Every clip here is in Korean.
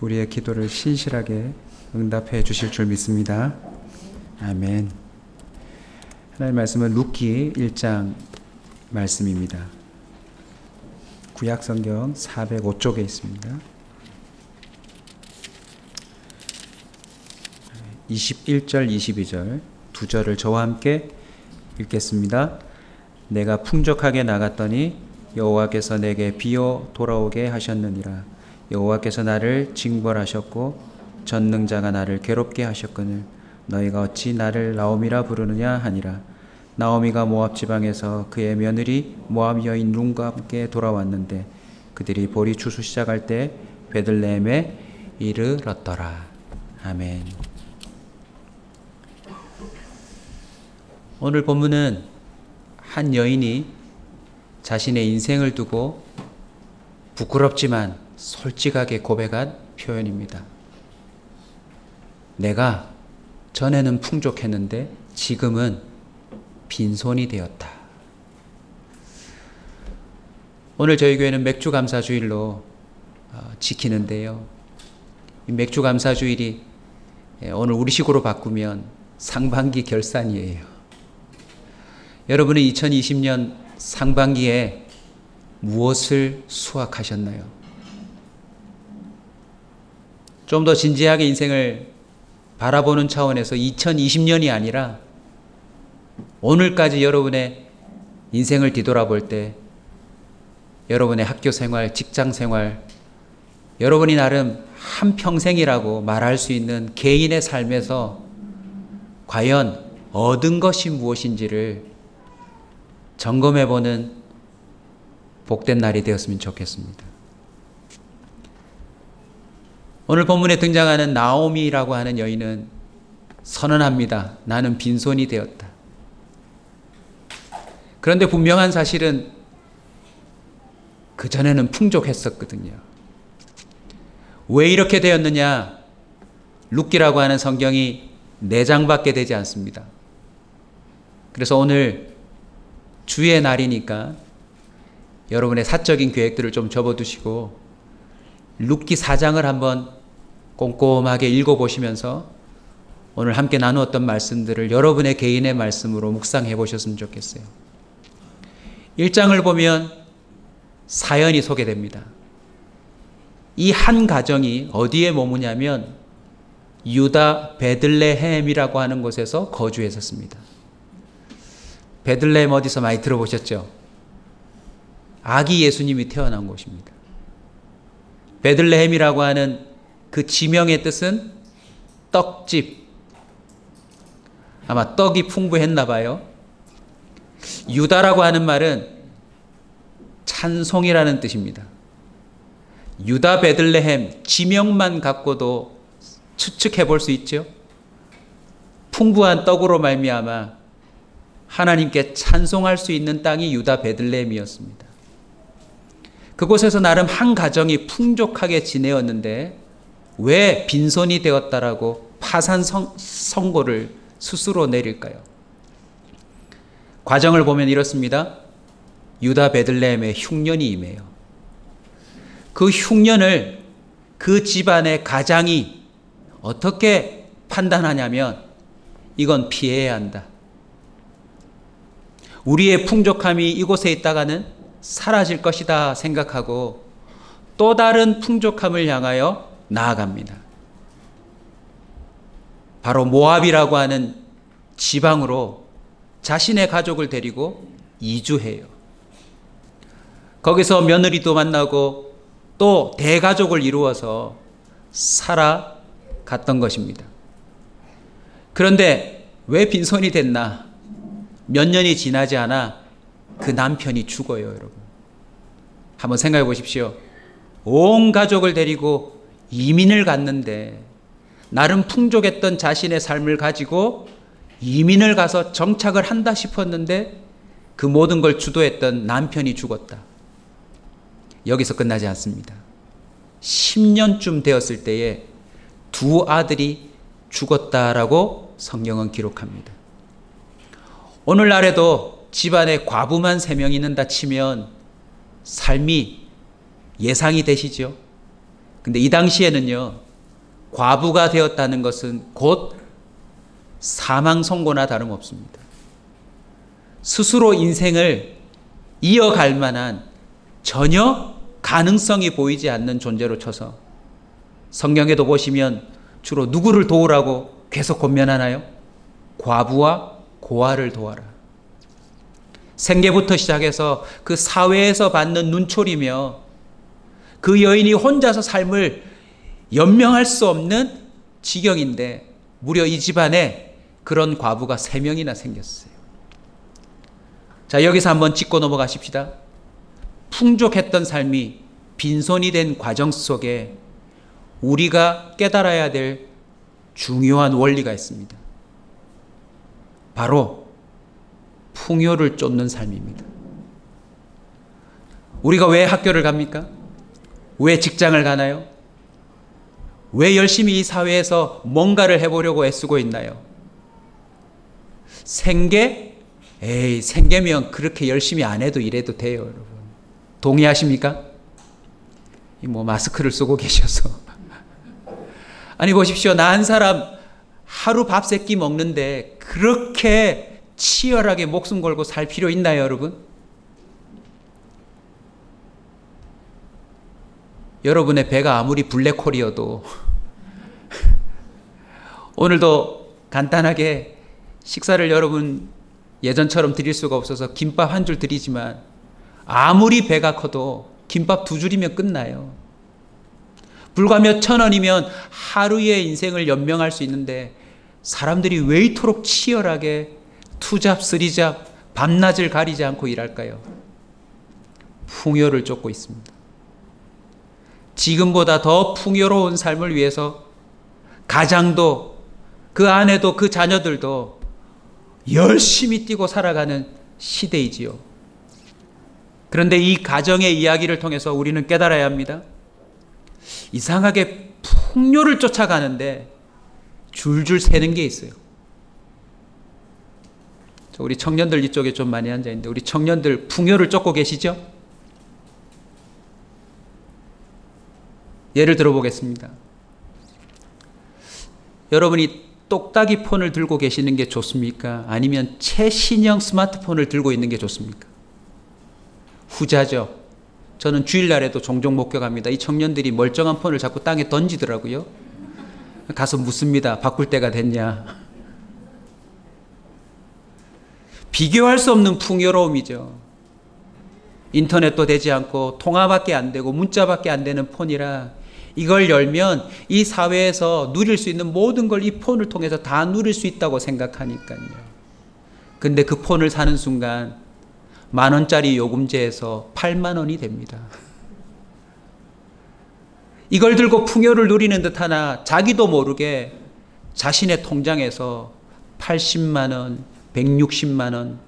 우리의 기도를 신실하게 응답해 주실 줄 믿습니다. 아멘. 하나님의 말씀은 룻기 1장 말씀입니다. 구약성경 405쪽에 있습니다. 21절, 22절 두 절을 저와 함께 읽겠습니다. 내가 풍족하게 나갔더니 여호와께서 내게 비어 돌아오게 하셨느니라. 여호와께서 나를 징벌하셨고 전능자가 나를 괴롭게 하셨거늘 너희가 어찌 나를 나오미라 부르느냐 하니라. 나오미가 모압 지방에서 그의 며느리 모압 여인 룬과 함께 돌아왔는데 그들이 보리 추수 시작할 때 베들레헴에 이르렀더라. 아멘. 오늘 본문은 한 여인이 자신의 인생을 두고 부끄럽지만 솔직하게 고백한 표현입니다. 내가 전에는 풍족했는데 지금은 빈손이 되었다. 오늘 저희 교회는 맥주감사주일로 지키는데요. 이 맥주감사주일이 오늘 우리식으로 바꾸면 상반기 결산이에요. 여러분은 2020년 상반기에 무엇을 수확하셨나요? 좀 더 진지하게 인생을 바라보는 차원에서 2020년이 아니라 오늘까지 여러분의 인생을 뒤돌아볼 때 여러분의 학교 생활, 직장 생활, 여러분이 나름 한평생이라고 말할 수 있는 개인의 삶에서 과연 얻은 것이 무엇인지를 점검해보는 복된 날이 되었으면 좋겠습니다. 오늘 본문에 등장하는 나오미라고 하는 여인은 선언합니다. 나는 빈손이 되었다. 그런데 분명한 사실은 그전에는 풍족했었거든요. 왜 이렇게 되었느냐? 룻기라고 하는 성경이 4장밖에 되지 않습니다. 그래서 오늘 주의 날이니까 여러분의 사적인 계획들을 좀 접어두시고 룻기 4장을 한번 꼼꼼하게 읽어보시면서 오늘 함께 나누었던 말씀들을 여러분의 개인의 말씀으로 묵상해 보셨으면 좋겠어요. 1장을 보면 사연이 소개됩니다. 이 한 가정이 어디에 머무냐면 유다 베들레헴이라고 하는 곳에서 거주했었습니다. 베들레헴 어디서 많이 들어보셨죠? 아기 예수님이 태어난 곳입니다. 베들레헴이라고 하는 그 지명의 뜻은 떡집. 아마 떡이 풍부했나 봐요. 유다라고 하는 말은 찬송이라는 뜻입니다. 유다 베들레헴 지명만 갖고도 추측해 볼 수 있죠. 풍부한 떡으로 말미암아 하나님께 찬송할 수 있는 땅이 유다 베들레헴이었습니다. 그곳에서 나름 한 가정이 풍족하게 지내었는데 왜 빈손이 되었다라고 파산 선고를 스스로 내릴까요? 과정을 보면 이렇습니다. 유다 베들레헴에 흉년이 임해요. 그 흉년을 그 집안의 가장이 어떻게 판단하냐면 이건 피해야 한다. 우리의 풍족함이 이곳에 있다가는 사라질 것이다 생각하고 또 다른 풍족함을 향하여 나아갑니다. 바로 모압이라고 하는 지방으로 자신의 가족을 데리고 이주해요. 거기서 며느리도 만나고 또 대가족을 이루어서 살아갔던 것입니다. 그런데 왜 빈손이 됐나? 몇 년이 지나지 않아 그 남편이 죽어요, 여러분. 한번 생각해 보십시오. 온 가족을 데리고 이민을 갔는데 나름 풍족했던 자신의 삶을 가지고 이민을 가서 정착을 한다 싶었는데 그 모든 걸 주도했던 남편이 죽었다. 여기서 끝나지 않습니다. 10년쯤 되었을 때에 두 아들이 죽었다라고 성경은 기록합니다. 오늘날에도 집안에 과부만 3명 있는다 치면 삶이 예상이 되시죠? 근데 이 당시에는요, 과부가 되었다는 것은 곧 사망 선고나 다름없습니다. 스스로 인생을 이어갈 만한 전혀 가능성이 보이지 않는 존재로 쳐서, 성경에도 보시면 주로 누구를 도우라고 계속 권면하나요? 과부와 고아를 도와라. 생계부터 시작해서 그 사회에서 받는 눈초리며 그 여인이 혼자서 삶을 연명할 수 없는 지경인데, 무려 이 집안에 그런 과부가 3명이나 생겼어요. 자, 여기서 한번 짚고 넘어가십시다. 풍족했던 삶이 빈손이 된 과정 속에 우리가 깨달아야 될 중요한 원리가 있습니다. 바로 풍요를 쫓는 삶입니다. 우리가 왜 학교를 갑니까? 왜 직장을 가나요? 왜 열심히 이 사회에서 뭔가를 해보려고 애쓰고 있나요? 생계? 에이, 생계면 그렇게 열심히 안 해도 이래도 돼요, 여러분. 동의하십니까? 마스크를 쓰고 계셔서. 아니, 보십시오. 나 한 사람 하루 밥 3끼 먹는데 그렇게 치열하게 목숨 걸고 살 필요 있나요, 여러분? 여러분의 배가 아무리 블랙홀이어도 오늘도 간단하게 식사를 여러분 예전처럼 드릴 수가 없어서 김밥 한 줄 드리지만, 아무리 배가 커도 김밥 2줄이면 끝나요. 불과 몇 천 원이면 하루의 인생을 연명할 수 있는데, 사람들이 왜 이토록 치열하게 투잡, 쓰리잡, 밤낮을 가리지 않고 일할까요? 풍요를 쫓고 있습니다. 지금보다 더 풍요로운 삶을 위해서 가장도, 그 아내도, 그 자녀들도 열심히 뛰고 살아가는 시대이지요. 그런데 이 가정의 이야기를 통해서 우리는 깨달아야 합니다. 이상하게 풍요를 쫓아가는데 줄줄 새는 게 있어요. 우리 청년들 이쪽에 좀 많이 앉아있는데, 우리 청년들 풍요를 쫓고 계시죠? 예를 들어보겠습니다. 여러분이 똑딱이 폰을 들고 계시는 게 좋습니까? 아니면 최신형 스마트폰을 들고 있는 게 좋습니까? 후자죠. 저는 주일날에도 종종 목격합니다. 이 청년들이 멀쩡한 폰을 자꾸 땅에 던지더라고요. 가서 묻습니다. 바꿀 때가 됐냐? 비교할 수 없는 풍요로움이죠. 인터넷도 되지 않고 통화밖에 안 되고 문자밖에 안 되는 폰이라, 이걸 열면 이 사회에서 누릴 수 있는 모든 걸 이 폰을 통해서 다 누릴 수 있다고 생각하니까요. 근데 그 폰을 사는 순간 10,000원짜리 요금제에서 80,000원이 됩니다. 이걸 들고 풍요를 누리는 듯 하나 자기도 모르게 자신의 통장에서 80만 원, 160만 원,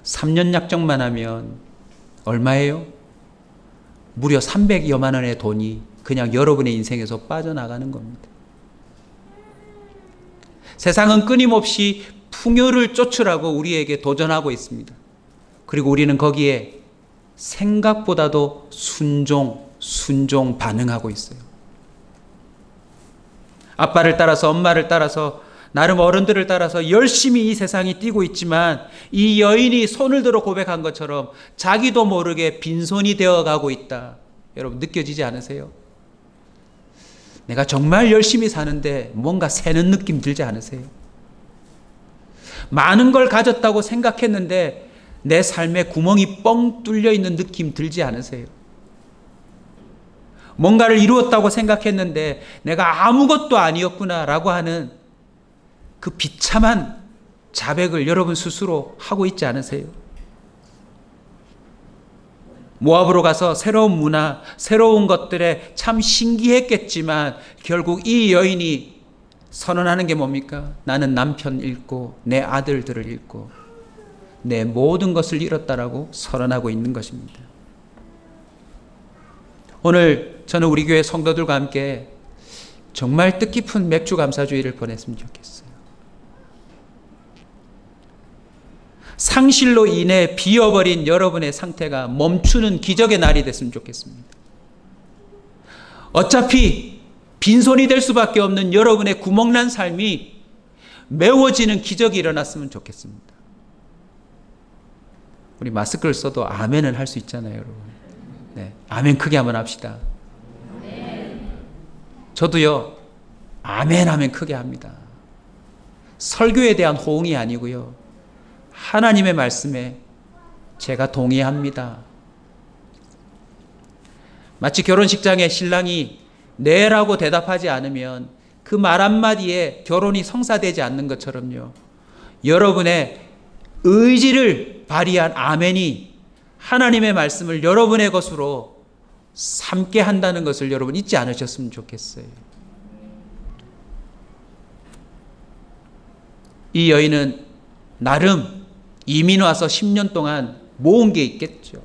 3년 약정만 하면 얼마예요? 무려 300여만 원의 돈이 그냥 여러분의 인생에서 빠져나가는 겁니다. 세상은 끊임없이 풍요를 쫓으라고 우리에게 도전하고 있습니다. 그리고 우리는 거기에 생각보다도 순종 반응하고 있어요. 아빠를 따라서, 엄마를 따라서, 나름 어른들을 따라서 열심히 이 세상이 뛰고 있지만, 이 여인이 손을 들어 고백한 것처럼 자기도 모르게 빈손이 되어가고 있다. 여러분 느껴지지 않으세요? 내가 정말 열심히 사는데 뭔가 새는 느낌 들지 않으세요? 많은 걸 가졌다고 생각했는데 내 삶에 구멍이 뻥 뚫려 있는 느낌 들지 않으세요? 뭔가를 이루었다고 생각했는데 내가 아무것도 아니었구나 라고 하는 그 비참한 자백을 여러분 스스로 하고 있지 않으세요? 모압으로 가서 새로운 문화, 새로운 것들에 참 신기했겠지만 결국 이 여인이 선언하는 게 뭡니까? 나는 남편 잃고 내 아들들을 잃고 내 모든 것을 잃었다라고 선언하고 있는 것입니다. 오늘 저는 우리 교회 성도들과 함께 정말 뜻깊은 맥주 감사주의를 보냈으면 좋겠어요. 상실로 인해 비어버린 여러분의 상태가 멈추는 기적의 날이 됐으면 좋겠습니다. 어차피 빈손이 될 수밖에 없는 여러분의 구멍난 삶이 메워지는 기적이 일어났으면 좋겠습니다. 우리 마스크를 써도 아멘은 할 수 있잖아요, 여러분. 네, 아멘 크게 한번 합시다. 저도요, 아멘 하면 크게 합니다. 설교에 대한 호응이 아니고요, 하나님의 말씀에 제가 동의합니다. 마치 결혼식장에 신랑이 네라고 대답하지 않으면 그 말 한마디에 결혼이 성사되지 않는 것처럼요, 여러분의 의지를 발휘한 아멘이 하나님의 말씀을 여러분의 것으로 삼게 한다는 것을 여러분 잊지 않으셨으면 좋겠어요. 이 여인은 나름 이민 와서 10년 동안 모은 게 있겠죠.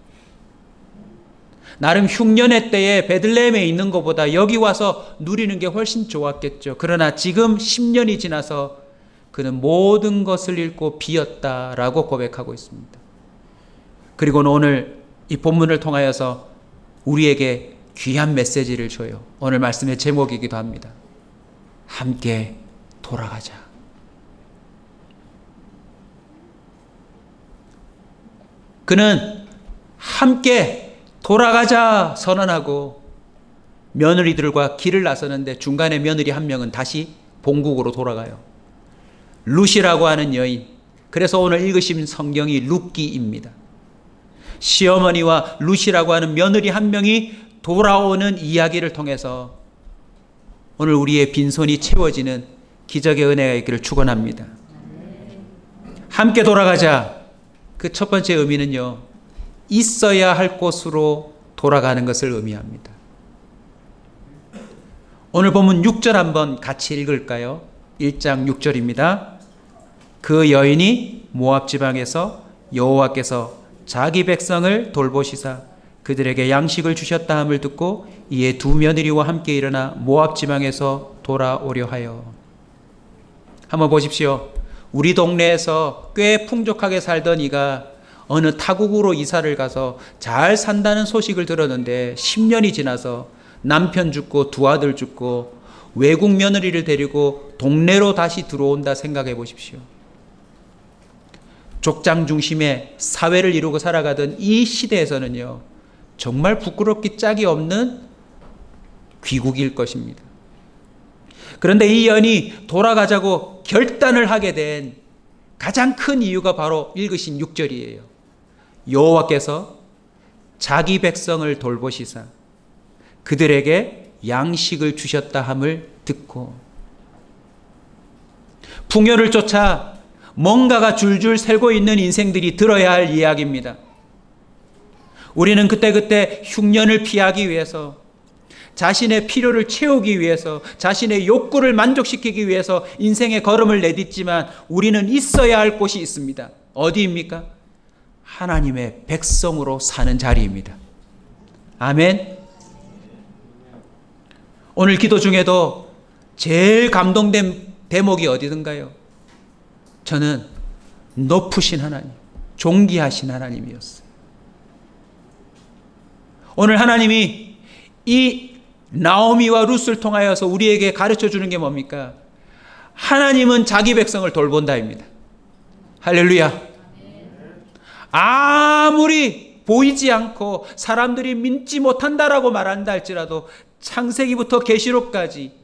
나름 흉년의 때에 베들레헴에 있는 것보다 여기 와서 누리는 게 훨씬 좋았겠죠. 그러나 지금 10년이 지나서 그는 모든 것을 잃고 비었다라고 고백하고 있습니다. 그리고는 오늘 이 본문을 통하여서 우리에게 귀한 메시지를 줘요. 오늘 말씀의 제목이기도 합니다. 함께 돌아가자. 그는 함께 돌아가자 선언하고 며느리들과 길을 나서는데 중간에 며느리 한 명은 다시 본국으로 돌아가요. 룻이라고 하는 여인. 그래서 오늘 읽으신 성경이 룻기입니다. 시어머니와 룻이라고 하는 며느리 한 명이 돌아오는 이야기를 통해서 오늘 우리의 빈손이 채워지는 기적의 은혜가 있기를 축원합니다. 함께 돌아가자. 그 첫 번째 의미는요, 있어야 할 곳으로 돌아가는 것을 의미합니다. 오늘 본문 6절 한번 같이 읽을까요? 1장 6절입니다. 그 여인이 모압 지방에서 여호와께서 자기 백성을 돌보시사 그들에게 양식을 주셨다 함을 듣고 이에 두 며느리와 함께 일어나 모압 지방에서 돌아오려 하여. 한번 보십시오. 우리 동네에서 꽤 풍족하게 살던 이가 어느 타국으로 이사를 가서 잘 산다는 소식을 들었는데 10년이 지나서 남편 죽고 두 아들 죽고 외국 며느리를 데리고 동네로 다시 들어온다 생각해 보십시오. 족장 중심의 사회를 이루고 살아가던 이 시대에서는요, 정말 부끄럽기 짝이 없는 귀국일 것입니다. 그런데 이 여인이 돌아가자고 결단을 하게 된 가장 큰 이유가 바로 읽으신 6절이에요. 여호와께서 자기 백성을 돌보시사 그들에게 양식을 주셨다 함을 듣고, 풍요를 쫓아 뭔가가 줄줄 셀고 있는 인생들이 들어야 할 이야기입니다. 우리는 그때그때 흉년을 피하기 위해서, 자신의 필요를 채우기 위해서, 자신의 욕구를 만족시키기 위해서 인생의 걸음을 내딛지만 우리는 있어야 할 곳이 있습니다. 어디입니까? 하나님의 백성으로 사는 자리입니다. 아멘. 오늘 기도 중에도 제일 감동된 대목이 어디든가요? 저는 높으신 하나님, 존귀하신 하나님이었어요. 오늘 하나님이 이 나오미와 룻을 통하여서 우리에게 가르쳐 주는 게 뭡니까? 하나님은 자기 백성을 돌본다입니다. 할렐루야. 아무리 보이지 않고 사람들이 믿지 못한다라고 말한다 할지라도 창세기부터 계시록까지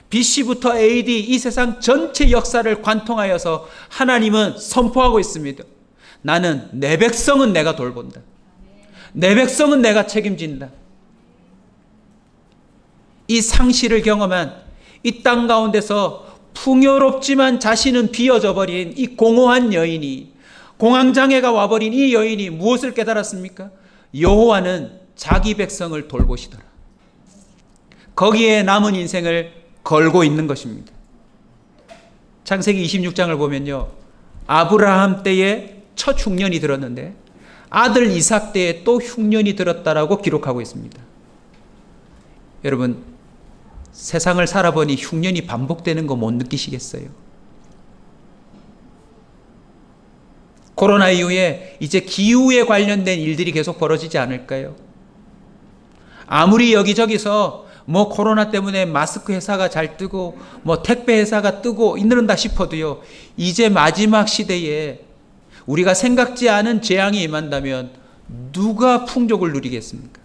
BC부터 AD 이 세상 전체 역사를 관통하여서 하나님은 선포하고 있습니다. 나는 내 백성은 내가 돌본다. 내 백성은 내가 책임진다. 이 상실을 경험한 이 땅 가운데서 풍요롭지만 자신은 비어져 버린 이 공허한 여인이, 공황장애가 와버린 이 여인이 무엇을 깨달았습니까? 여호와는 자기 백성을 돌보시더라. 거기에 남은 인생을 걸고 있는 것입니다. 창세기 26장을 보면요, 아브라함 때에 첫 흉년이 들었는데 아들 이삭 때에 또 흉년이 들었다라고 기록하고 있습니다. 여러분, 세상을 살아보니 흉년이 반복되는 거 못 느끼시겠어요? 코로나 이후에 이제 기후에 관련된 일들이 계속 벌어지지 않을까요? 아무리 여기저기서 뭐 코로나 때문에 마스크 회사가 잘 뜨고 뭐 택배 회사가 뜨고 이런다 싶어도요, 이제 마지막 시대에 우리가 생각지 않은 재앙이 임한다면 누가 풍족을 누리겠습니까?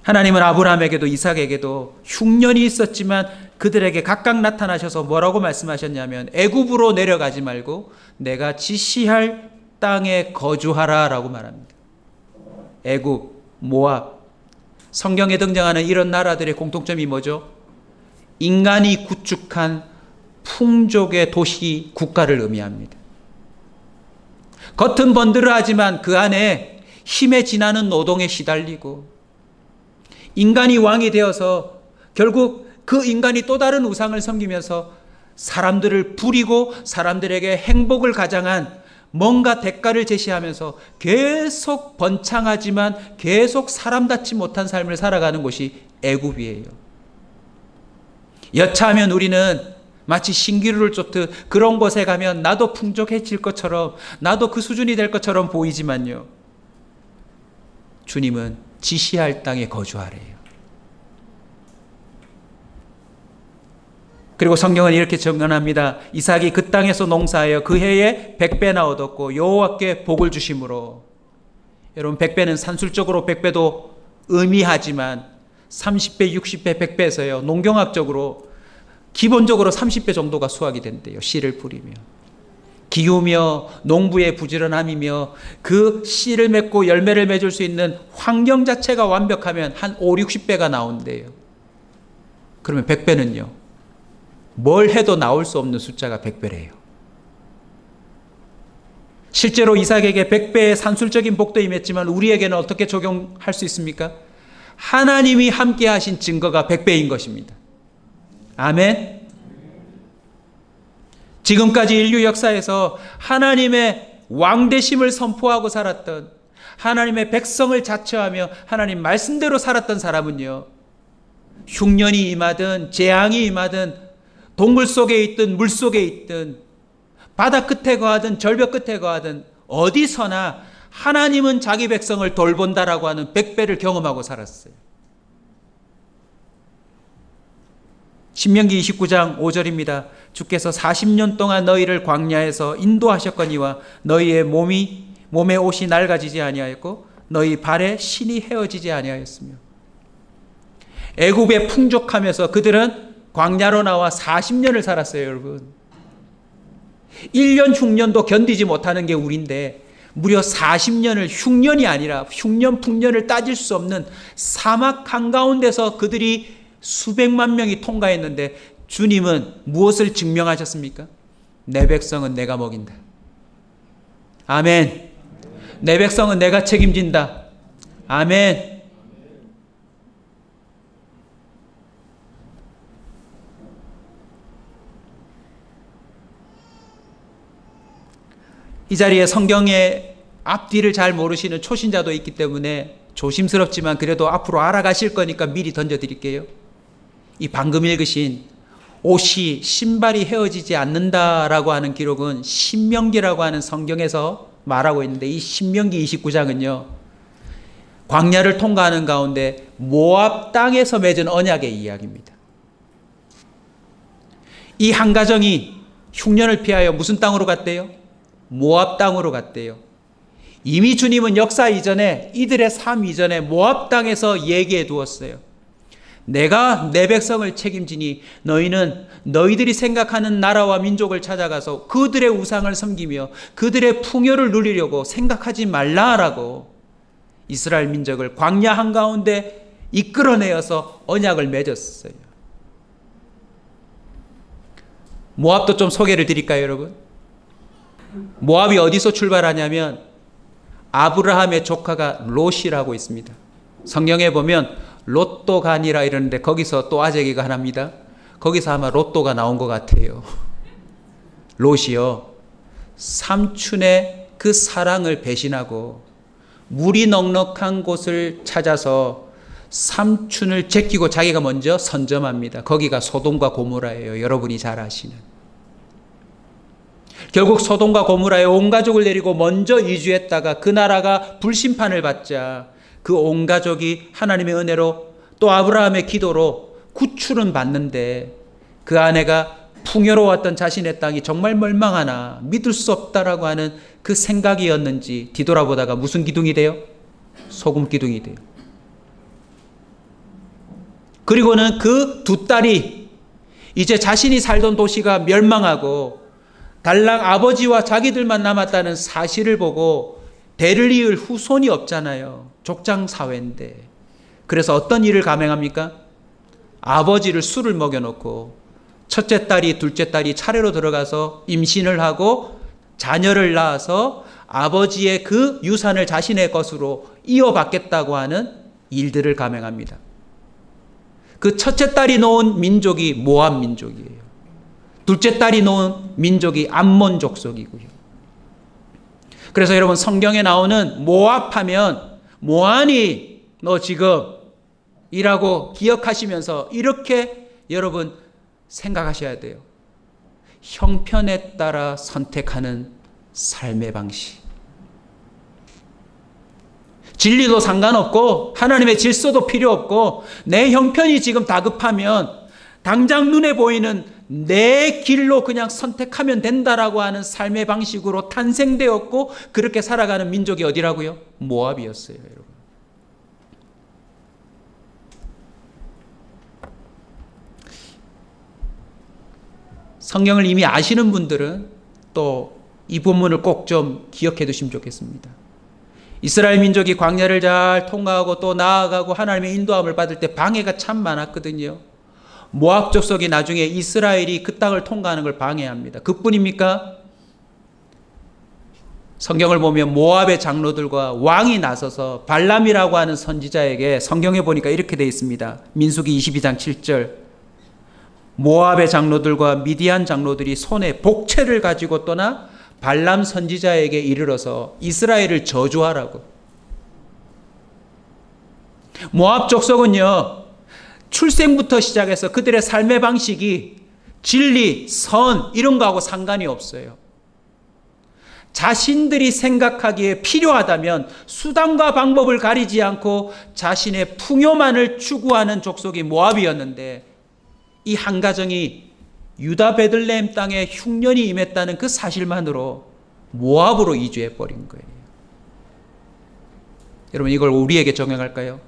하나님은 아브라함에게도 이삭에게도 흉년이 있었지만 그들에게 각각 나타나셔서 뭐라고 말씀하셨냐면, 애굽으로 내려가지 말고 내가 지시할 땅에 거주하라 라고 말합니다. 애굽, 모압, 성경에 등장하는 이런 나라들의 공통점이 뭐죠? 인간이 구축한 풍족의 도시, 국가를 의미합니다. 겉은 번들어하지만 그 안에 힘에 지나는 노동에 시달리고, 인간이 왕이 되어서 결국 그 인간이 또 다른 우상을 섬기면서 사람들을 부리고 사람들에게 행복을 가장한 뭔가 대가를 제시하면서 계속 번창하지만 계속 사람답지 못한 삶을 살아가는 곳이 애굽이에요. 여차하면 우리는 마치 신기루를 쫓듯 그런 곳에 가면 나도 풍족해질 것처럼, 나도 그 수준이 될 것처럼 보이지만요, 주님은 지시할 땅에 거주하래요. 그리고 성경은 이렇게 증언합니다. 이삭이 그 땅에서 농사하여 그 해에 100배나 얻었고 여호와께 복을 주심으로. 여러분, 100배는 산술적으로 100배도 의미하지만 30배, 60배, 100배에서요, 농경학적으로 기본적으로 30배 정도가 수확이 된대요. 씨를 뿌리며. 기후며 농부의 부지런함이며 그 씨를 맺고 열매를 맺을 수 있는 환경 자체가 완벽하면 한 5, 60배가 나온대요. 그러면 100배는요, 뭘 해도 나올 수 없는 숫자가 100배래요. 실제로 이삭에게 100배의 산술적인 복도 임했지만 우리에게는 어떻게 적용할 수 있습니까? 하나님이 함께 하신 증거가 100배인 것입니다. 아멘. 지금까지 인류 역사에서 하나님의 왕되심을 선포하고 살았던, 하나님의 백성을 자처하며 하나님 말씀대로 살았던 사람은요, 흉년이 임하든 재앙이 임하든 동굴 속에 있든 물 속에 있든 바다 끝에 거하든 절벽 끝에 거하든 어디서나 하나님은 자기 백성을 돌본다라고 하는 100배를 경험하고 살았어요. 신명기 29장 5절입니다. 주께서 40년 동안 너희를 광야에서 인도하셨거니와 너희의 몸의 옷이 낡아지지 아니하였고 너희 발에 신이 헤어지지 아니하였으며. 애굽에 풍족하면서 그들은 광야로 나와 40년을 살았어요, 여러분. 1년 흉년도 견디지 못하는 게 우리인데 무려 40년을, 흉년이 아니라 흉년, 풍년을 따질 수 없는 사막 한가운데서 그들이 수백만 명이 통과했는데 주님은 무엇을 증명하셨습니까? 내 백성은 내가 먹인다. 아멘. 내 백성은 내가 책임진다. 아멘. 이 자리에 성경의 앞뒤를 잘 모르시는 초신자도 있기 때문에 조심스럽지만 그래도 앞으로 알아가실 거니까 미리 던져드릴게요. 이 방금 읽으신 옷이, 신발이 헤어지지 않는다라고 하는 기록은 신명기라고 하는 성경에서 말하고 있는데, 이 신명기 29장은요 광야를 통과하는 가운데 모압 땅에서 맺은 언약의 이야기입니다. 이 한 가정이 흉년을 피하여 무슨 땅으로 갔대요? 모압 땅으로 갔대요. 이미 주님은 역사 이전에, 이들의 삶 이전에 모압 땅에서 얘기해 두었어요. 내가 내 백성을 책임지니 너희는 너희들이 생각하는 나라와 민족을 찾아가서 그들의 우상을 섬기며 그들의 풍요를 누리려고 생각하지 말라라고 이스라엘 민족을 광야 한가운데 이끌어내어서 언약을 맺었어요. 모압도 좀 소개를 드릴까요, 여러분? 모압이 어디서 출발하냐면 아브라함의 조카가 롯이라고 있습니다. 성경에 보면 롯도간이라 이러는데 거기서 또 아재기가 하나입니다. 거기서 아마 로또가 나온 것 같아요. 롯이요, 삼촌의 그 사랑을 배신하고 물이 넉넉한 곳을 찾아서 삼촌을 제끼고 자기가 먼저 선점합니다. 거기가 소돔과 고모라예요. 여러분이 잘 아시는. 결국 소돔과 고모라에 온 가족을 데리고 먼저 이주했다가 그 나라가 불심판을 받자 그 온 가족이 하나님의 은혜로 또 아브라함의 기도로 구출은 받는데 그 아내가 풍요로웠던 자신의 땅이 정말 멸망하나 믿을 수 없다라고 하는 그 생각이었는지 뒤돌아보다가 무슨 기둥이 돼요? 소금 기둥이 돼요. 그리고는 그 두 딸이 이제 자신이 살던 도시가 멸망하고 달랑 아버지와 자기들만 남았다는 사실을 보고 대를 이을 후손이 없잖아요. 족장 사회인데. 그래서 어떤 일을 감행합니까? 아버지를 술을 먹여놓고 첫째 딸이 둘째 딸이 차례로 들어가서 임신을 하고 자녀를 낳아서 아버지의 그 유산을 자신의 것으로 이어받겠다고 하는 일들을 감행합니다. 그 첫째 딸이 놓은 민족이 모압 민족이에요. 둘째 딸이 놓은 민족이 암몬 족속이고요. 그래서 여러분 성경에 나오는 모압하면 모하니 너 지금 이라고 기억하시면서 이렇게 여러분 생각하셔야 돼요. 형편에 따라 선택하는 삶의 방식. 진리도 상관없고 하나님의 질서도 필요 없고 내 형편이 지금 다급하면 당장 눈에 보이는 내 길로 그냥 선택하면 된다라고 하는 삶의 방식으로 탄생되었고 그렇게 살아가는 민족이 어디라고요? 모압이었어요, 여러분. 성경을 이미 아시는 분들은 또 이 본문을 꼭 좀 기억해 두시면 좋겠습니다. 이스라엘 민족이 광야를 잘 통과하고 또 나아가고 하나님의 인도함을 받을 때 방해가 참 많았거든요. 모압 족속이 나중에 이스라엘이 그 땅을 통과하는 걸 방해합니다. 그뿐입니까? 성경을 보면 모압의 장로들과 왕이 나서서 발람이라고 하는 선지자에게 성경에 보니까 이렇게 되어 있습니다. 민수기 22장 7절. 모압의 장로들과 미디안 장로들이 손에 복채를 가지고 떠나 발람 선지자에게 이르러서 이스라엘을 저주하라고. 모압 족속은요, 출생부터 시작해서 그들의 삶의 방식이 진리, 선 이런 거하고 상관이 없어요. 자신들이 생각하기에 필요하다면 수단과 방법을 가리지 않고 자신의 풍요만을 추구하는 족속이 모압이었는데 이 한 가정이 유다 베들레헴 땅에 흉년이 임했다는 그 사실만으로 모압으로 이주해 버린 거예요. 여러분 이걸 우리에게 적용할까요?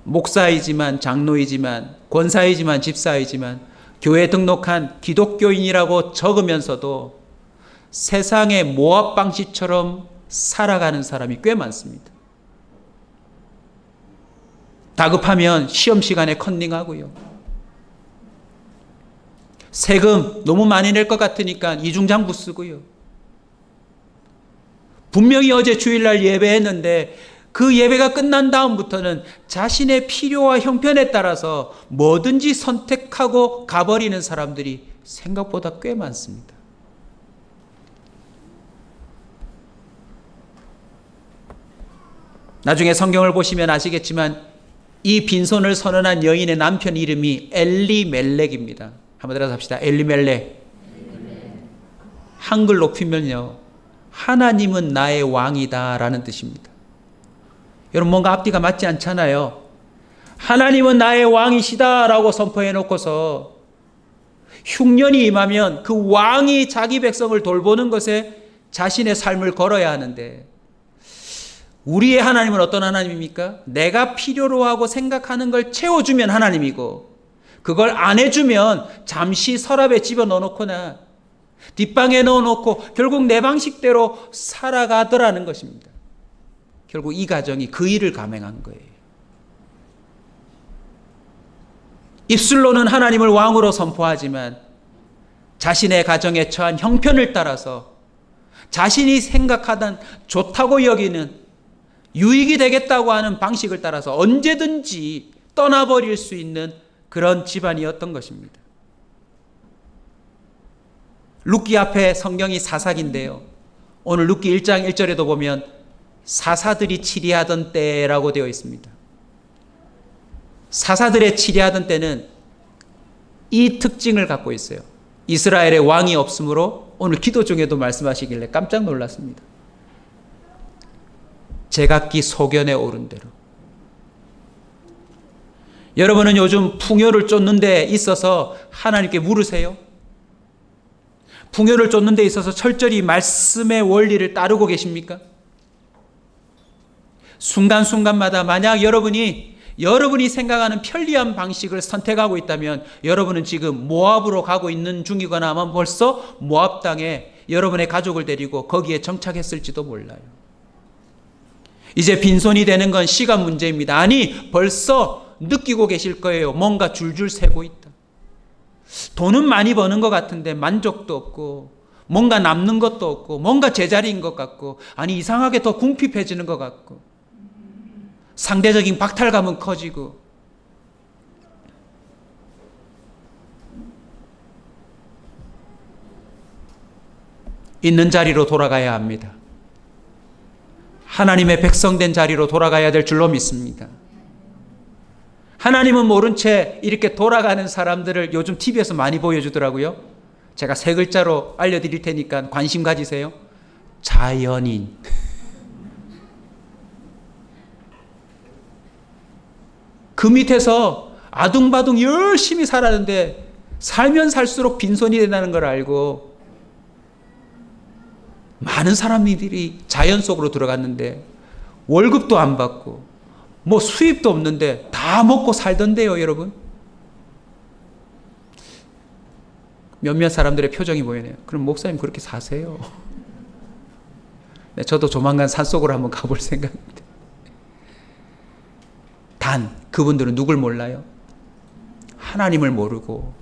목사이지만 장로이지만 권사이지만 집사이지만 교회 등록한 기독교인이라고 적으면서도 세상의 모압 방식처럼 살아가는 사람이 꽤 많습니다. 다급하면 시험 시간에 컨닝하고요. 세금 너무 많이 낼 것 같으니까 이중장부 쓰고요. 분명히 어제 주일날 예배했는데 그 예배가 끝난 다음부터는 자신의 필요와 형편에 따라서 뭐든지 선택하고 가버리는 사람들이 생각보다 꽤 많습니다. 나중에 성경을 보시면 아시겠지만 이 빈손을 선언한 여인의 남편 이름이 엘리멜렉입니다. 한번 따라서 합시다. 엘리멜렉. 한글 높이면요, 하나님은 나의 왕이다 라는 뜻입니다. 여러분 뭔가 앞뒤가 맞지 않잖아요. 하나님은 나의 왕이시다 라고 선포해 놓고서 흉년이 임하면 그 왕이 자기 백성을 돌보는 것에 자신의 삶을 걸어야 하는데 우리의 하나님은 어떤 하나님입니까? 내가 필요로 하고 생각하는 걸 채워주면 하나님이고 그걸 안 해주면 잠시 서랍에 집어 넣어놓거나 뒷방에 넣어놓고 결국 내 방식대로 살아가더라는 것입니다. 결국 이 가정이 그 일을 감행한 거예요. 입술로는 하나님을 왕으로 선포하지만 자신의 가정에 처한 형편을 따라서 자신이 생각하던 좋다고 여기는 유익이 되겠다고 하는 방식을 따라서 언제든지 떠나버릴 수 있는 그런 집안이었던 것입니다. 룻기 앞에 성경이 사사기인데요. 오늘 룻기 1장 1절에도 보면 사사들이 치리하던 때라고 되어 있습니다. 사사들의 치리하던 때는 이 특징을 갖고 있어요. 이스라엘의 왕이 없으므로 오늘 기도 중에도 말씀하시길래 깜짝 놀랐습니다. 제각기 소견에 오른 대로. 여러분은 요즘 풍요를 쫓는 데 있어서 하나님께 물으세요? 풍요를 쫓는 데 있어서 철저히 말씀의 원리를 따르고 계십니까? 순간순간마다 만약 여러분이 생각하는 편리한 방식을 선택하고 있다면 여러분은 지금 모압으로 가고 있는 중이거나 아마 벌써 모압 땅에 여러분의 가족을 데리고 거기에 정착했을지도 몰라요. 이제 빈손이 되는 건 시간 문제입니다. 아니, 벌써 느끼고 계실 거예요. 뭔가 줄줄 새고 있다. 돈은 많이 버는 것 같은데 만족도 없고, 뭔가 남는 것도 없고, 뭔가 제자리인 것 같고, 아니 이상하게 더 궁핍해지는 것 같고, 상대적인 박탈감은 커지고. 있는 자리로 돌아가야 합니다. 하나님의 백성된 자리로 돌아가야 될 줄로 믿습니다. 하나님은 모른 채 이렇게 돌아가는 사람들을 요즘 TV에서 많이 보여주더라고요. 제가 세 글자로 알려드릴 테니까 관심 가지세요. 자연인. 그 밑에서 아둥바둥 열심히 살았는데 살면 살수록 빈손이 된다는 걸 알고 많은 사람들이 자연 속으로 들어갔는데 월급도 안 받고 뭐 수입도 없는데 다 먹고 살던데요, 여러분. 몇몇 사람들의 표정이 보이네요. 그럼 목사님 그렇게 사세요. 네, 저도 조만간 산속으로 한번 가볼 생각입니다. 단 그분들은 누굴 몰라요? 하나님을 모르고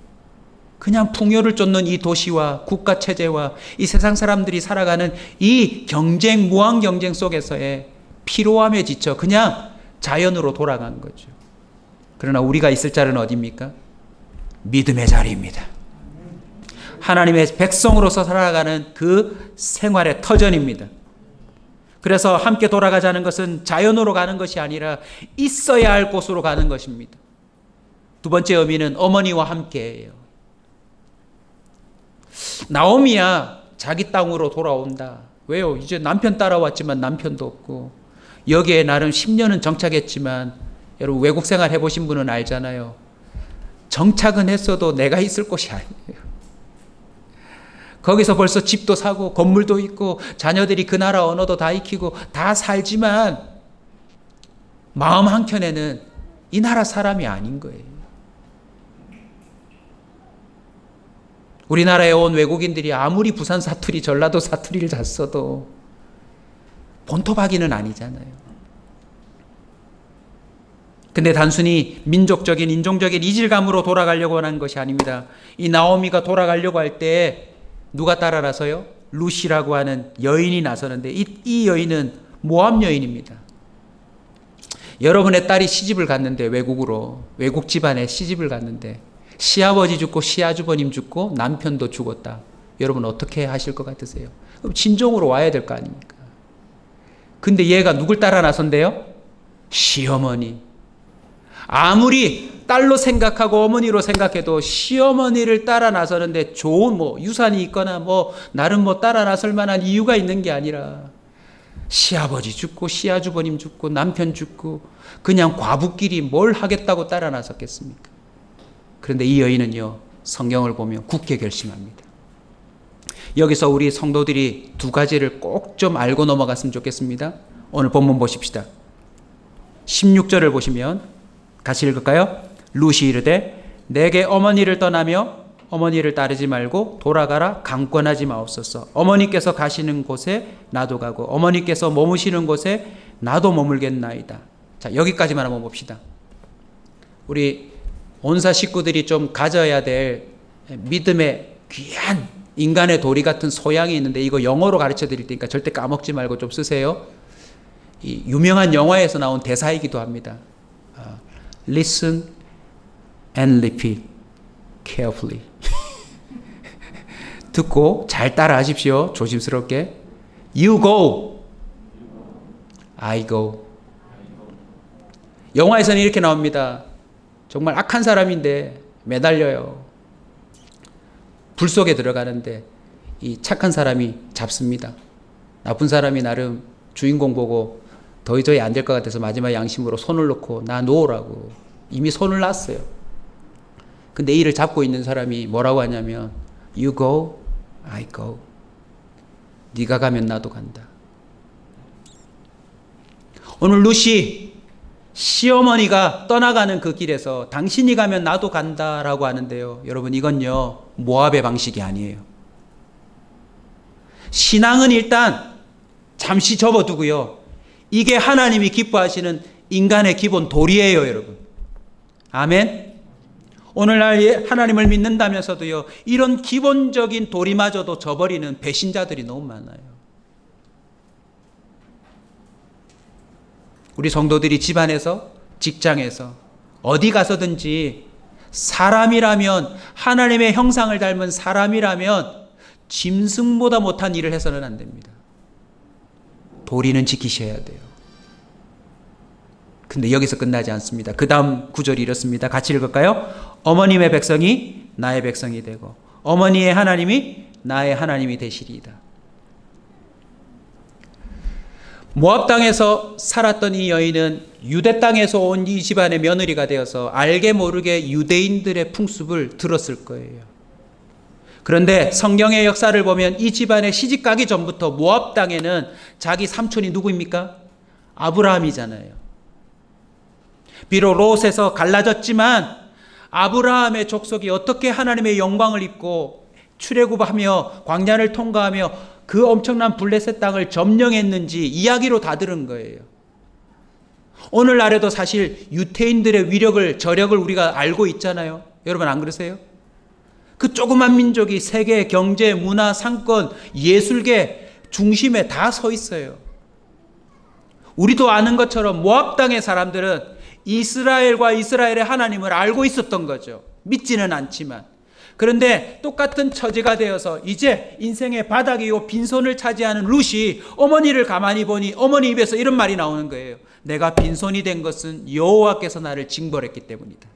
그냥 풍요를 쫓는 이 도시와 국가 체제와 이 세상 사람들이 살아가는 이 경쟁, 무한 경쟁 속에서의 피로함에 지쳐 그냥 자연으로 돌아간 거죠. 그러나 우리가 있을 자리는 어디입니까? 믿음의 자리입니다. 하나님의 백성으로서 살아가는 그 생활의 터전입니다. 그래서 함께 돌아가자는 것은 자연으로 가는 것이 아니라 있어야 할 곳으로 가는 것입니다. 두 번째 의미는 어머니와 함께예요. 나오미야 자기 땅으로 돌아온다. 왜요? 이제 남편 따라왔지만 남편도 없고 여기에 나름 10년은 정착했지만 여러분 외국 생활 해보신 분은 알잖아요. 정착은 했어도 내가 있을 곳이 아니에요. 거기서 벌써 집도 사고 건물도 있고 자녀들이 그 나라 언어도 다 익히고 다 살지만 마음 한켠에는 이 나라 사람이 아닌 거예요. 우리나라에 온 외국인들이 아무리 부산 사투리, 전라도 사투리를 잘 써도 본토박이는 아니잖아요. 근데 단순히 민족적인, 인종적인 이질감으로 돌아가려고 하는 것이 아닙니다. 이 나오미가 돌아가려고 할 때 누가 따라 나서요? 루시라고 하는 여인이 나서는데 이 여인은 모압 여인입니다. 여러분의 딸이 시집을 갔는데 외국으로, 외국 집안에 시집을 갔는데 시아버지 죽고 시아주버님 죽고 남편도 죽었다. 여러분 어떻게 하실 것 같으세요? 그럼 진정으로 와야 될 거 아닙니까? 근데 얘가 누굴 따라 나선대요? 시어머니. 아무리 딸로 생각하고 어머니로 생각해도 시어머니를 따라 나서는데 좋은 뭐 유산이 있거나 뭐 나름 뭐 따라 나설 만한 이유가 있는 게 아니라 시아버지 죽고 시아주버님 죽고 남편 죽고 그냥 과부끼리 뭘 하겠다고 따라 나섰겠습니까? 그런데 이 여인은요, 성경을 보면 굳게 결심합니다. 여기서 우리 성도들이 두 가지를 꼭 좀 알고 넘어갔으면 좋겠습니다. 오늘 본문 보십시다. 16절을 보시면 같이 읽을까요? 루시 이르되 내게 어머니를 떠나며 어머니를 따르지 말고 돌아가라 강권하지 마옵소서. 어머니께서 가시는 곳에 나도 가고 어머니께서 머무시는 곳에 나도 머물겠나이다. 자, 여기까지만 한번 봅시다. 우리 온사 식구들이 좀 가져야 될 믿음의 귀한 인간의 도리 같은 소양이 있는데 이거 영어로 가르쳐 드릴 테니까 절대 까먹지 말고 좀 쓰세요. 이 유명한 영화에서 나온 대사이기도 합니다. Listen and repeat carefully. 듣고 잘 따라 하십시오. 조심스럽게. You go. I go. 영화에서는 이렇게 나옵니다. 정말 악한 사람인데 매달려요. 불 속에 들어가는데 이 착한 사람이 잡습니다. 나쁜 사람이 나름 주인공 보고 도저히 안 될 것 같아서 마지막 양심으로 손을 놓고 나 놓으라고 이미 손을 놨어요. 근데 이를 잡고 있는 사람이 뭐라고 하냐면 You go, I go. 네가 가면 나도 간다. 오늘 루시 시어머니가 떠나가는 그 길에서 당신이 가면 나도 간다라고 하는데요. 여러분 이건요 모압의 방식이 아니에요. 신앙은 일단 잠시 접어두고요. 이게 하나님이 기뻐하시는 인간의 기본 도리예요, 여러분. 아멘. 오늘날 하나님을 믿는다면서도요. 이런 기본적인 도리마저도 저버리는 배신자들이 너무 많아요. 우리 성도들이 집안에서, 직장에서, 어디 가서든지 사람이라면, 하나님의 형상을 닮은 사람이라면 짐승보다 못한 일을 해서는 안 됩니다. 도리는 지키셔야 돼요. 근데 여기서 끝나지 않습니다. 그 다음 구절이 이렇습니다. 같이 읽을까요? 어머님의 백성이 나의 백성이 되고 어머니의 하나님이 나의 하나님이 되시리이다. 모압 땅에서 살았던 이 여인은 유대 땅에서 온 이 집안의 며느리가 되어서 알게 모르게 유대인들의 풍습을 들었을 거예요. 그런데 성경의 역사를 보면 이 집안의 시집가기 전부터 모압 땅에는 자기 삼촌이 누구입니까? 아브라함이잖아요. 비록 롯에서 갈라졌지만 아브라함의 족속이 어떻게 하나님의 영광을 입고 출애굽하며 광야를 통과하며 그 엄청난 블레셋 땅을 점령했는지 이야기로 다 들은 거예요. 오늘날에도 사실 유태인들의 위력을, 저력을 우리가 알고 있잖아요. 여러분 안 그러세요? 그 조그만 민족이 세계 경제, 문화, 상권, 예술계 중심에 다 서 있어요. 우리도 아는 것처럼 모압 땅의 사람들은 이스라엘과 이스라엘의 하나님을 알고 있었던 거죠. 믿지는 않지만. 그런데 똑같은 처지가 되어서 이제 인생의 바닥이고 빈손을 차지하는 룻이 어머니를 가만히 보니 어머니 입에서 이런 말이 나오는 거예요. 내가 빈손이 된 것은 여호와께서 나를 징벌했기 때문이다.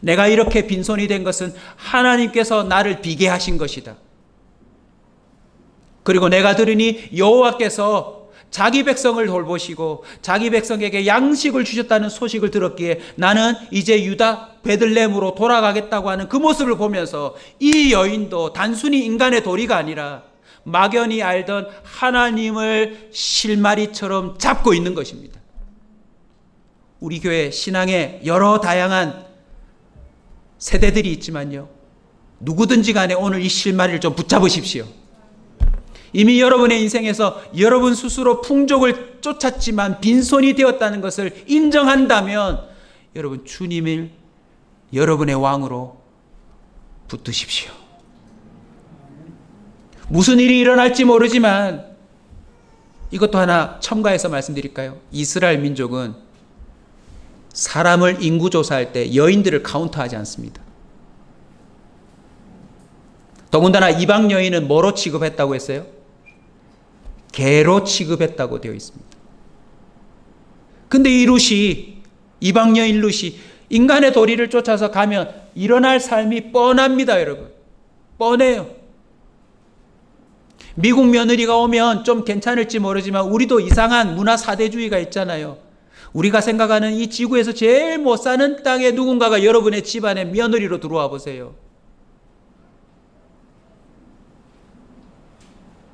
내가 이렇게 빈손이 된 것은 하나님께서 나를 비게 하신 것이다. 그리고 내가 들으니 여호와께서 자기 백성을 돌보시고 자기 백성에게 양식을 주셨다는 소식을 들었기에 나는 이제 유다 베들레헴으로 돌아가겠다고 하는 그 모습을 보면서 이 여인도 단순히 인간의 도리가 아니라 막연히 알던 하나님을 실마리처럼 잡고 있는 것입니다. 우리 교회 신앙에 여러 다양한 세대들이 있지만요. 누구든지 간에 오늘 이 실마리를 좀 붙잡으십시오. 이미 여러분의 인생에서 여러분 스스로 풍족을 쫓았지만 빈손이 되었다는 것을 인정한다면 여러분 주님을 여러분의 왕으로 붙드십시오. 무슨 일이 일어날지 모르지만 이것도 하나 첨가해서 말씀드릴까요? 이스라엘 민족은 사람을 인구조사할 때 여인들을 카운트하지 않습니다. 더군다나 이방 여인은 뭐로 취급했다고 했어요? 개로 취급했다고 되어 있습니다. 근데 이 룻이, 이방 여인 룻이 인간의 도리를 쫓아서 가면 일어날 삶이 뻔합니다, 여러분. 뻔해요. 미국 며느리가 오면 좀 괜찮을지 모르지만 우리도 이상한 문화 사대주의가 있잖아요. 우리가 생각하는 이 지구에서 제일 못 사는 땅에 누군가가 여러분의 집안에 며느리로 들어와 보세요.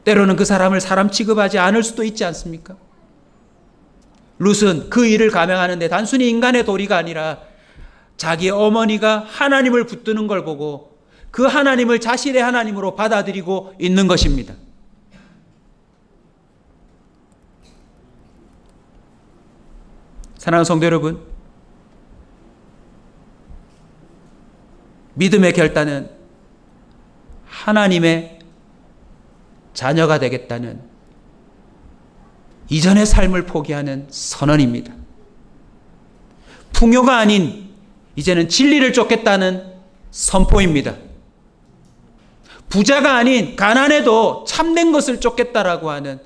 때로는 그 사람을 사람 취급하지 않을 수도 있지 않습니까? 룻은 그 일을 감행하는데 단순히 인간의 도리가 아니라 자기 어머니가 하나님을 붙드는 걸 보고 그 하나님을 자신의 하나님으로 받아들이고 있는 것입니다. 사랑하는 성도 여러분, 믿음의 결단은 하나님의 자녀가 되겠다는 이전의 삶을 포기하는 선언입니다. 풍요가 아닌 이제는 진리를 쫓겠다는 선포입니다. 부자가 아닌 가난해도 참된 것을 쫓겠다라고 하는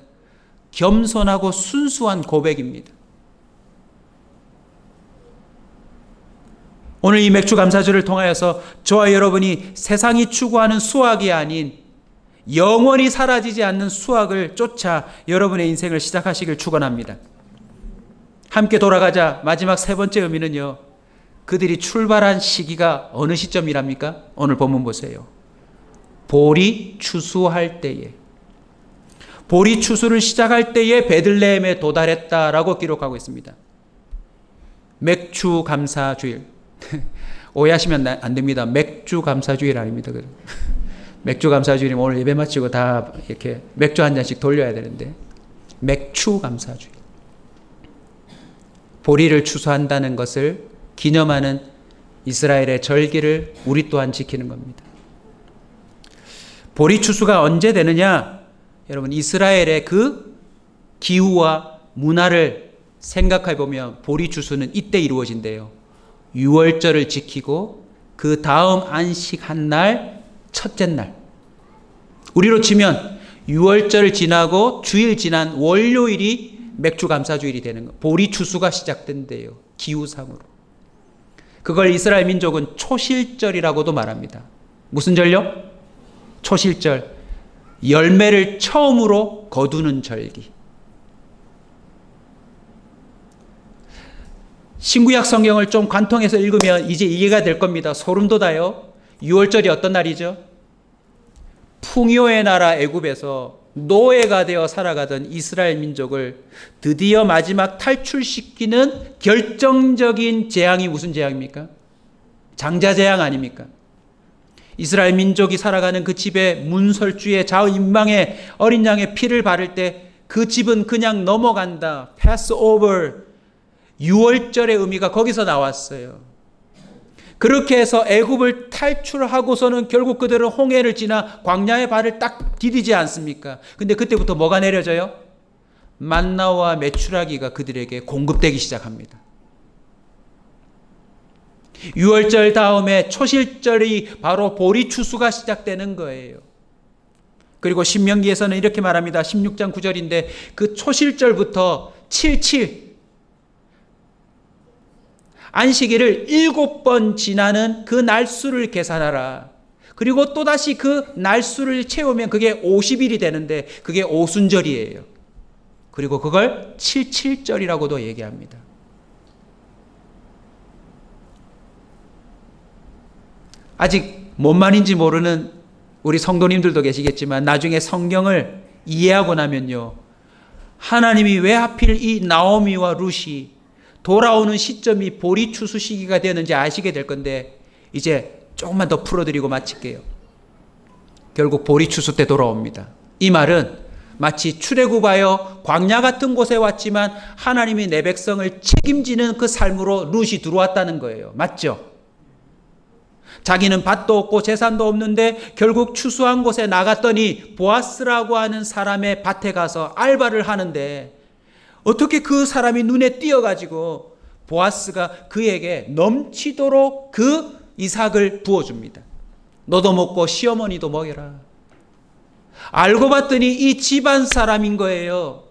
겸손하고 순수한 고백입니다. 오늘 이 맥주감사절을 통하여서 저와 여러분이 세상이 추구하는 수확이 아닌 영원히 사라지지 않는 수확을 쫓아 여러분의 인생을 시작하시길 축원합니다. 함께 돌아가자. 마지막 세 번째 의미는요. 그들이 출발한 시기가 어느 시점이랍니까? 오늘 본문 보세요. 보리 추수할 때에. 보리 추수를 시작할 때에 베들레헴에 도달했다라고 기록하고 있습니다. 맥주 감사주일. 오해하시면 안 됩니다. 맥주 감사주일 아닙니다. 맥주 감사주일이면 오늘 예배 마치고 다 이렇게 맥주 한 잔씩 돌려야 되는데, 맥주 감사주일. 보리를 추수한다는 것을 기념하는 이스라엘의 절기를 우리 또한 지키는 겁니다. 보리 추수가 언제 되느냐? 여러분, 이스라엘의 그 기후와 문화를 생각해 보면 보리 추수는 이때 이루어진대요. 유월절을 지키고 그 다음 안식 한 날, 첫째 날. 우리로 치면 유월절을 지나고 주일 지난 월요일이 맥주 감사주일이 되는 거. 보리 추수가 시작된대요. 기후상으로. 그걸 이스라엘 민족은 초실절이라고도 말합니다. 무슨 절요? 초실절. 열매를 처음으로 거두는 절기. 신구약 성경을 좀 관통해서 읽으면 이제 이해가 될 겁니다. 소름 돋아요. 6월절이 어떤 날이죠? 풍요의 나라 애굽에서 노예가 되어 살아가던 이스라엘 민족을 드디어 마지막 탈출시키는 결정적인 재앙이 무슨 재앙입니까? 장자재앙 아닙니까? 이스라엘 민족이 살아가는 그 집에 문설주에 좌우인방에 어린 양의 피를 바를 때 그 집은 그냥 넘어간다. pass over. 6월절의 의미가 거기서 나왔어요. 그렇게 해서 애굽을 탈출하고서는 결국 그들은 홍해를 지나 광야의 발을 딱 디디지 않습니까? 근데 그때부터 뭐가 내려져요? 만나와 메추라기가 그들에게 공급되기 시작합니다. 6월절 다음에 초실절이 바로 보리 추수가 시작되는 거예요. 그리고 신명기에서는 이렇게 말합니다. 16장 9절인데 그 초실절부터 77 안식일을 7번 지나는 그 날수를 계산하라. 그리고 또다시 그 날수를 채우면 그게 50일이 되는데 그게 오순절이에요. 그리고 그걸 77절이라고도 얘기합니다. 아직 뭔 말인지 모르는 우리 성도님들도 계시겠지만 나중에 성경을 이해하고 나면요. 하나님이 왜 하필 이 나오미와 룻이 돌아오는 시점이 보리 추수 시기가 되는지 아시게 될 건데 이제 조금만 더 풀어드리고 마칠게요. 결국 보리 추수 때 돌아옵니다. 이 말은 마치 출애굽하여 광야 같은 곳에 왔지만 하나님이 내 백성을 책임지는 그 삶으로 룻이 들어왔다는 거예요. 맞죠? 자기는 밭도 없고 재산도 없는데 결국 추수한 곳에 나갔더니 보아스라고 하는 사람의 밭에 가서 알바를 하는데 어떻게 그 사람이 눈에 띄어가지고 보아스가 그에게 넘치도록 그 이삭을 부어줍니다. 너도 먹고 시어머니도 먹여라. 알고 봤더니 이 집안 사람인 거예요.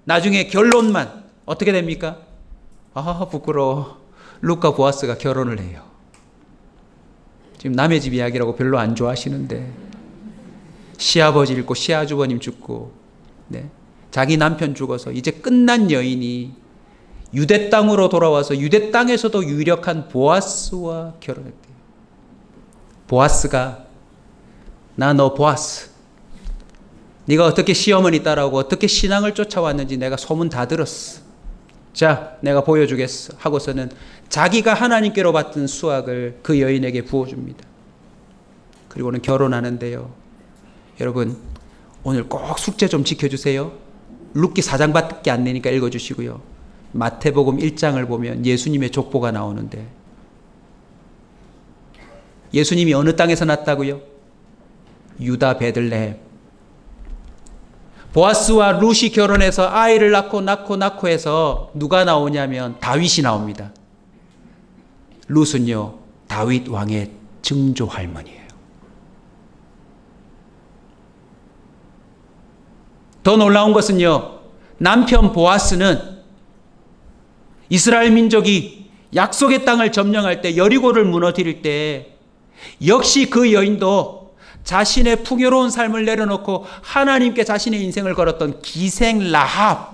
나중에 결론만 어떻게 됩니까? 아, 부끄러워. 룻과 보아스가 결혼을 해요. 지금 남의 집 이야기라고 별로 안 좋아하시는데 시아버지 잃고 시아주버님 죽고 네. 자기 남편 죽어서 이제 끝난 여인이 유대 땅으로 돌아와서 유대 땅에서도 유력한 보아스와 결혼했대요. 보아스가 나 너 보아스 네가 어떻게 시어머니 딸하고 어떻게 신앙을 쫓아왔는지 내가 소문 다 들었어. 자 내가 보여주겠어 하고서는 자기가 하나님께로 받은 수확을 그 여인에게 부어줍니다. 그리고는 결혼하는데요. 여러분 오늘 꼭 숙제 좀 지켜주세요. 룻기 4장밖에 안 되니까 읽어주시고요. 마태복음 1장을 보면 예수님의 족보가 나오는데 예수님이 어느 땅에서 났다고요? 유다 베들레헴. 보아스와 룻이 결혼해서 아이를 낳고 해서 누가 나오냐면 다윗이 나옵니다. 룻은요 다윗 왕의 증조 할머니예요. 더 놀라운 것은요 남편 보아스는 이스라엘 민족이 약속의 땅을 점령할 때 여리고를 무너뜨릴 때 역시 그 여인도 자신의 풍요로운 삶을 내려놓고 하나님께 자신의 인생을 걸었던 기생 라합의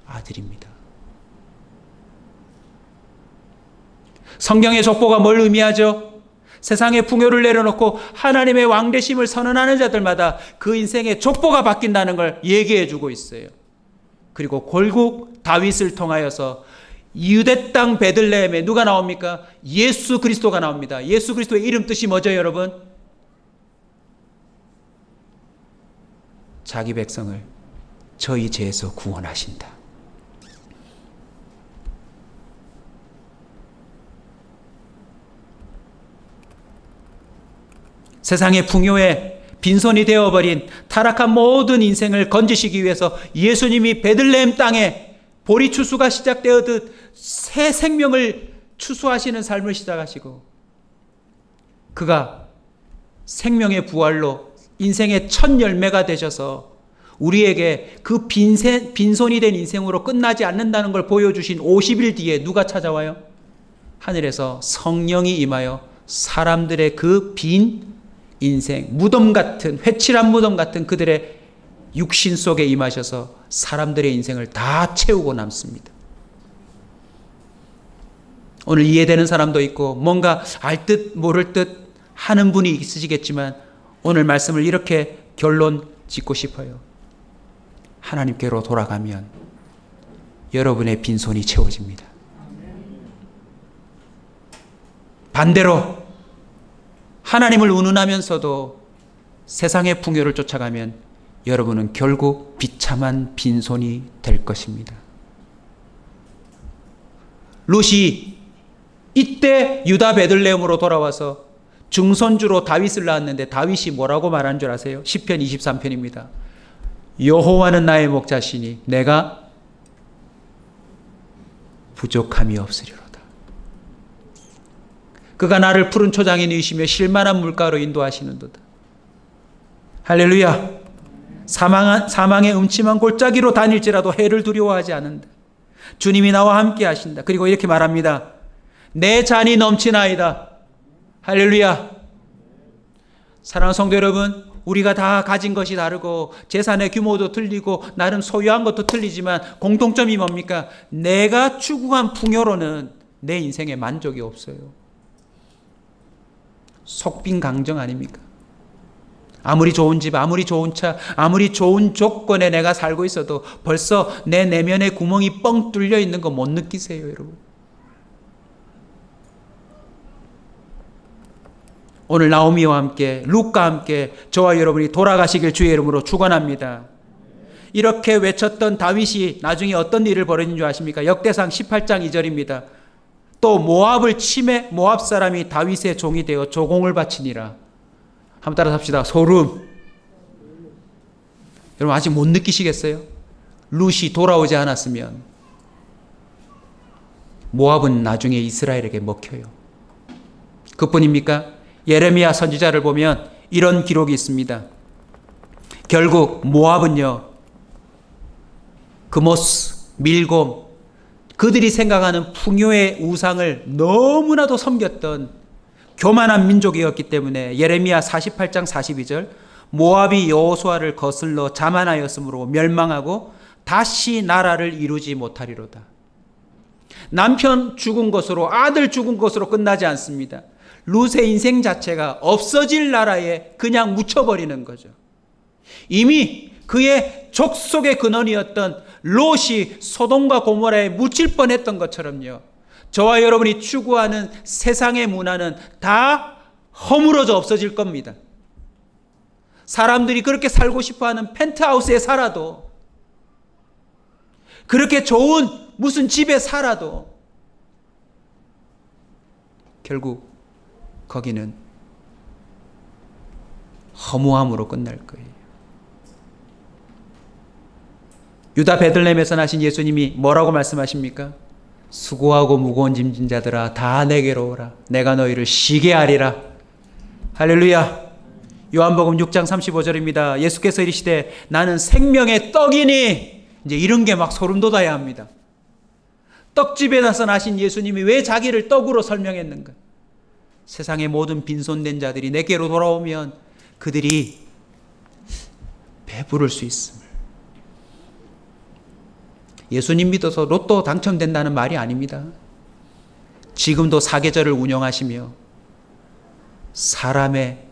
아들입니다. 성경의 족보가 뭘 의미하죠? 세상의 풍요를 내려놓고 하나님의 왕되심을 선언하는 자들마다 그 인생의 족보가 바뀐다는 걸 얘기해 주고 있어요. 그리고 결국 다윗을 통하여서 유대 땅 베들레헴에 누가 나옵니까? 예수 그리스도가 나옵니다. 예수 그리스도의 이름 뜻이 뭐죠, 여러분? 자기 백성을 저희 죄에서 구원하신다. 세상의 풍요에 빈손이 되어버린 타락한 모든 인생을 건지시기 위해서 예수님이 베들레헴 땅에 보리추수가 시작되었듯 새 생명을 추수하시는 삶을 시작하시고, 그가 생명의 부활로 인생의 첫 열매가 되셔서 우리에게 그 빈손이 된 인생으로 끝나지 않는다는 걸 보여주신 50일 뒤에 누가 찾아와요? 하늘에서 성령이 임하여 사람들의 그 빈 인생, 무덤 같은, 회칠한 무덤 같은 그들의 육신 속에 임하셔서 사람들의 인생을 다 채우고 남습니다. 오늘 이해되는 사람도 있고 뭔가 알 듯 모를 듯 하는 분이 있으시겠지만 오늘 말씀을 이렇게 결론 짓고 싶어요. 하나님께로 돌아가면 여러분의 빈손이 채워집니다. 반대로 하나님을 운운하면서도 세상의 풍요를 쫓아가면 여러분은 결국 비참한 빈손이 될 것입니다. 룻이 이때 유다 베들레헴으로 돌아와서 중손주로 다윗을 낳았는데 다윗이 뭐라고 말한 줄 아세요? 시편 23편입니다. 여호와는 나의 목자시니 내가 부족함이 없으리로다. 그가 나를 푸른 초장에 누이시며 쉴만한 물가로 인도하시는도다. 할렐루야. 사망의 음침한 골짜기로 다닐지라도 해를 두려워하지 않는다. 주님이 나와 함께 하신다. 그리고 이렇게 말합니다. 내 잔이 넘치나이다. 할렐루야. 사랑하는 성도 여러분, 우리가 다 가진 것이 다르고 재산의 규모도 틀리고 나름 소유한 것도 틀리지만 공통점이 뭡니까? 내가 추구한 풍요로는 내 인생에 만족이 없어요. 속빈강정 아닙니까? 아무리 좋은 집, 아무리 좋은 차, 아무리 좋은 조건에 내가 살고 있어도 벌써 내 내면에 구멍이 뻥 뚫려 있는 거 못 느끼세요, 여러분? 오늘 나오미와 함께 룻과 함께 저와 여러분이 돌아가시길 주의 이름으로 축원합니다. 이렇게 외쳤던 다윗이 나중에 어떤 일을 벌이는 줄 아십니까? 역대상 18장 2절입니다. 또 모압을 침해 모압 사람이 다윗의 종이 되어 조공을 바치니라. 한번 따라서 합시다. 소름. 여러분 아직 못 느끼시겠어요? 룻이 돌아오지 않았으면 모압은 나중에 이스라엘에게 먹혀요. 그뿐입니까? 예레미야 선지자를 보면 이런 기록이 있습니다. 결국 모압은요, 그모스, 밀곰, 그들이 생각하는 풍요의 우상을 너무나도 섬겼던 교만한 민족이었기 때문에 예레미야 48장 42절 모압이 여호수아를 거슬러 자만하였으므로 멸망하고 다시 나라를 이루지 못하리로다. 남편 죽은 것으로, 아들 죽은 것으로 끝나지 않습니다. 룻의 인생 자체가 없어질 나라에 그냥 묻혀버리는 거죠. 이미 그의 족속의 근원이었던 롯이 소돔과 고모라에 묻힐 뻔했던 것처럼요, 저와 여러분이 추구하는 세상의 문화는 다 허물어져 없어질 겁니다. 사람들이 그렇게 살고 싶어하는 펜트하우스에 살아도, 그렇게 좋은 무슨 집에 살아도 결국 거기는 허무함으로 끝날 거예요. 유다 베들레헴에서 나신 예수님이 뭐라고 말씀하십니까? 수고하고 무거운 짐진 자들아 다 내게로 오라. 내가 너희를 쉬게 하리라. 할렐루야. 요한복음 6장 35절입니다. 예수께서 이르시되 나는 생명의 떡이니, 이제 이런 게 막 소름 돋아야 합니다. 떡집에 나서 나신 예수님이 왜 자기를 떡으로 설명했는가? 세상의 모든 빈손된 자들이 내게로 돌아오면 그들이 배부를 수 있음을. 예수님 믿어서 로또 당첨된다는 말이 아닙니다. 지금도 사계절을 운영하시며 사람의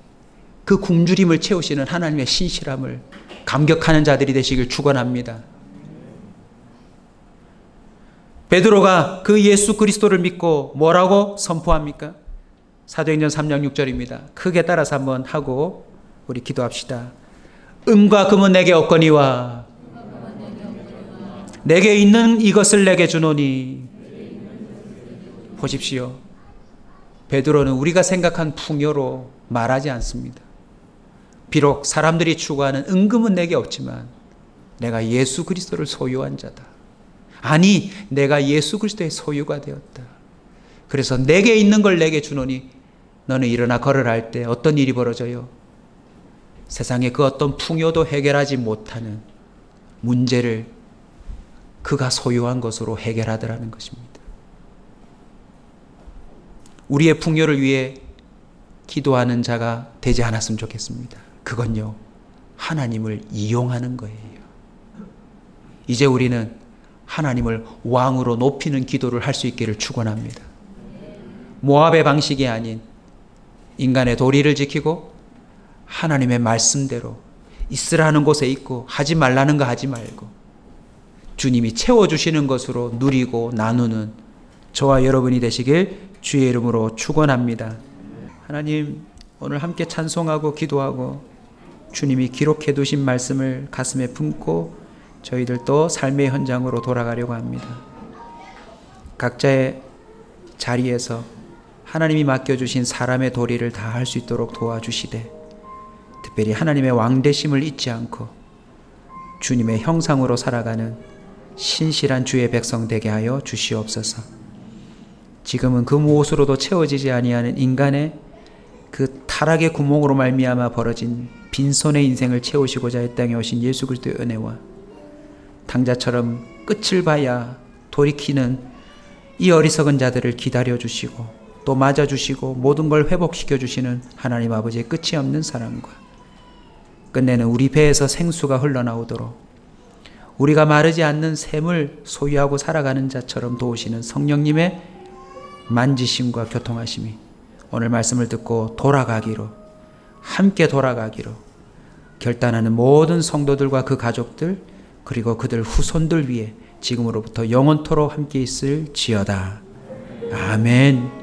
그 굶주림을 채우시는 하나님의 신실함을 감격하는 자들이 되시길 축원합니다. 베드로가 그 예수 그리스도를 믿고 뭐라고 선포합니까? 사도행전 3장 6절입니다. 크게 따라서 한번 하고 우리 기도합시다. 은과 금은 내게 없거니와 내게 있는 이것을 내게 주노니. 보십시오. 베드로는 우리가 생각한 풍요로 말하지 않습니다. 비록 사람들이 추구하는 은금은 내게 없지만 내가 예수 그리스도를 소유한 자다. 아니, 내가 예수 그리스도의 소유가 되었다. 그래서 내게 있는 걸 내게 주노니 너는 일어나 걸어갈 때 어떤 일이 벌어져요? 세상의 그 어떤 풍요도 해결하지 못하는 문제를 그가 소유한 것으로 해결하더라는 것입니다. 우리의 풍요를 위해 기도하는 자가 되지 않았으면 좋겠습니다. 그건요, 하나님을 이용하는 거예요. 이제 우리는 하나님을 왕으로 높이는 기도를 할 수 있기를 축원합니다. 모압의 방식이 아닌 인간의 도리를 지키고 하나님의 말씀대로 있으라는 곳에 있고 하지 말라는 거 하지 말고 주님이 채워주시는 것으로 누리고 나누는 저와 여러분이 되시길 주의 이름으로 축원합니다. 하나님, 오늘 함께 찬송하고 기도하고 주님이 기록해 두신 말씀을 가슴에 품고 저희들도 삶의 현장으로 돌아가려고 합니다. 각자의 자리에서 하나님이 맡겨주신 사람의 도리를 다 할 수 있도록 도와주시되 특별히 하나님의 왕되심을 잊지 않고 주님의 형상으로 살아가는 신실한 주의 백성 되게 하여 주시옵소서. 지금은 그 무엇으로도 채워지지 아니하는 인간의 그 타락의 구멍으로 말미암아 벌어진 빈손의 인생을 채우시고자 이 땅에 오신 예수 그리스도의 은혜와 당자처럼 끝을 봐야 돌이키는 이 어리석은 자들을 기다려주시고 또 맞아주시고 모든 걸 회복시켜주시는 하나님 아버지의 끝이 없는 사랑과 끝내는 우리 배에서 생수가 흘러나오도록 우리가 마르지 않는 샘을 소유하고 살아가는 자처럼 도우시는 성령님의 만지심과 교통하심이 오늘 말씀을 듣고 돌아가기로, 함께 돌아가기로 결단하는 모든 성도들과 그 가족들 그리고 그들 후손들 위해 지금으로부터 영원토록 함께 있을지어다. 아멘.